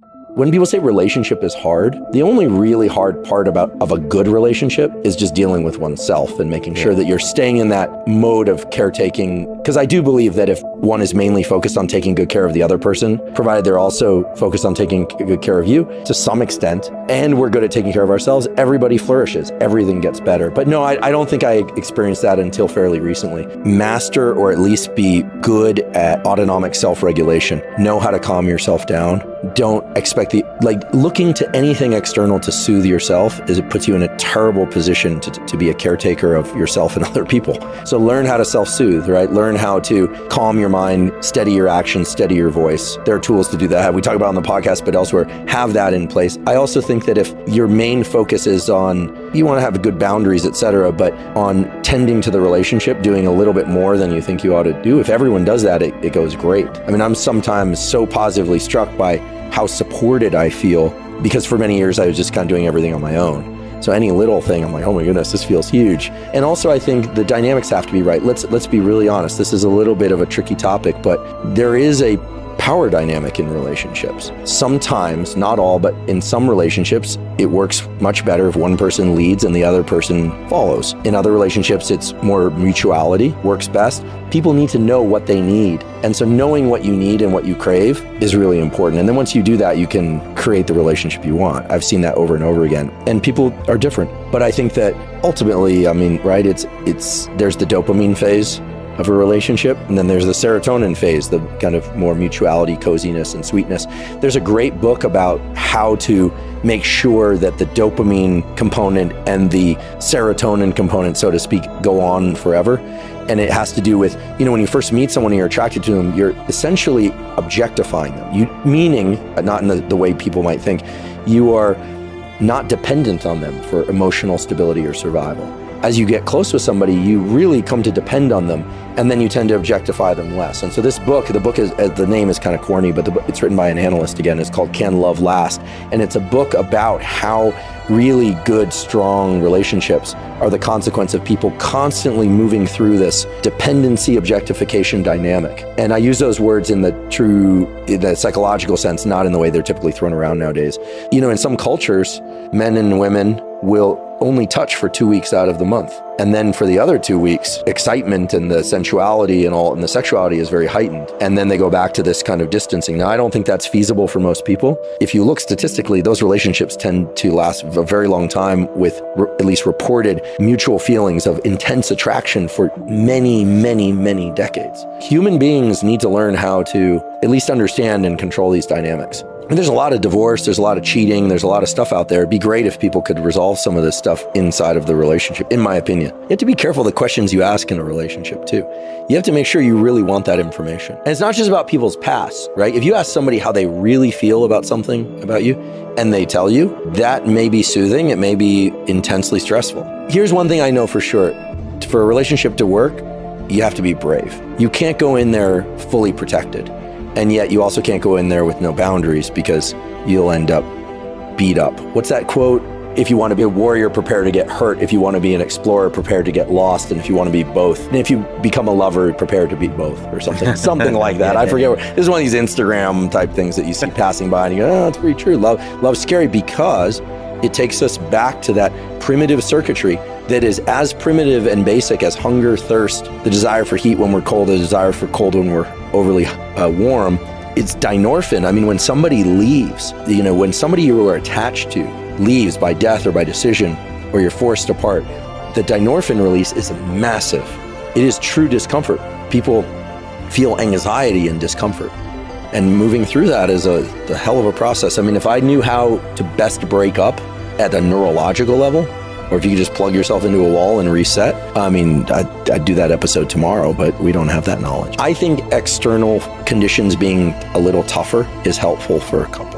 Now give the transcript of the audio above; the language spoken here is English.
When people say relationship is hard, the only really hard part of a good relationship is just dealing with oneself and making sure that you're staying in that mode of caretaking. Because I do believe that if one is mainly focused on taking good care of the other person, provided they're also focused on taking good care of you to some extent, and we're good at taking care of ourselves, everybody flourishes, everything gets better. But no, I don't think I experienced that until fairly recently. Master, or at least be good at autonomic self-regulation. Know how to calm yourself down. Don't expect looking to anything external to soothe yourself it puts you in a terrible position to be a caretaker of yourself and other people. So learn how to self-soothe, right? Learn how to calm your mind, steady your actions, steady your voice. There are tools to do that. We talk about on the podcast, but elsewhere, have that in place. I also think that if your main focus is on, you want to have good boundaries, etc., but on tending to the relationship, doing a little bit more than you think you ought to do, if everyone does that, it goes great. I mean, I'm sometimes so positively struck by how supported I feel, because for many years I was just kind of doing everything on my own. So any little thing, I'm like, oh my goodness, this feels huge. And also I think the dynamics have to be right. Let's be really honest. This is a little bit of a tricky topic, but there is a power dynamic in relationships. Sometimes, not all, but in some relationships, it works much better if one person leads and the other person follows. In other relationships, it's more mutuality, works best. People need to know what they need. And so knowing what you need and what you crave is really important. And then once you do that, you can create the relationship you want. I've seen that over and over again. And people are different. But I think that ultimately, I mean, right, there's the dopamine phase of a relationship, and then there's the serotonin phase, the kind of more mutuality, coziness, and sweetness. There's a great book about how to make sure that the dopamine component and the serotonin component, so to speak, go on forever. And it has to do with, when you first meet someone and you're attracted to them, you're essentially objectifying them. Meaning, not in the way people might think, you are not dependent on them for emotional stability or survival. As you get close with somebody, you really come to depend on them, and then you tend to objectify them less. And so this book, the name is kind of corny, but it's written by an analyst again. It's called Can Love Last? And it's a book about how really good, strong relationships are the consequence of people constantly moving through this dependency objectification dynamic. And I use those words in the psychological sense, not in the way they're typically thrown around nowadays. In some cultures, men and women will only touch for 2 weeks out of the month. And then for the other 2 weeks, excitement and the sensuality and the sexuality is very heightened. And then they go back to this kind of distancing. Now, I don't think that's feasible for most people. If you look statistically, those relationships tend to last a very long time with at least reported mutual feelings of intense attraction for many, many, many decades. Human beings need to learn how to at least understand and control these dynamics. And there's a lot of divorce, there's a lot of cheating, there's a lot of stuff out there. It'd be great if people could resolve some of this stuff inside of the relationship, in my opinion. You have to be careful the questions you ask in a relationship too. You have to make sure you really want that information. And it's not just about people's past, right? If you ask somebody how they really feel about something about you, and they tell you, that may be soothing, it may be intensely stressful. Here's one thing I know for sure. For a relationship to work, you have to be brave. You can't go in there fully protected. And yet you also can't go in there with no boundaries, because you'll end up beat up. What's that quote? If you want to be a warrior, prepare to get hurt. If you want to be an explorer, prepare to get lost. And if you want to be both, and if you become a lover, prepare to be both, or something like that. I forget. This is one of these Instagram type things that you see passing by and you go, oh, it's pretty true. Love's scary because it takes us back to that primitive circuitry that is as primitive and basic as hunger, thirst, the desire for heat when we're cold, the desire for cold when we're overly warm. It's dynorphin. I mean, when somebody leaves, when somebody you were attached to leaves by death or by decision, or you're forced apart, the dynorphin release is massive. It is true discomfort. People feel anxiety and discomfort. And moving through that is the hell of a process. I mean, if I knew how to best break up at a neurological level, or if you could just plug yourself into a wall and reset, I mean, I'd do that episode tomorrow, but we don't have that knowledge. I think external conditions being a little tougher is helpful for a couple.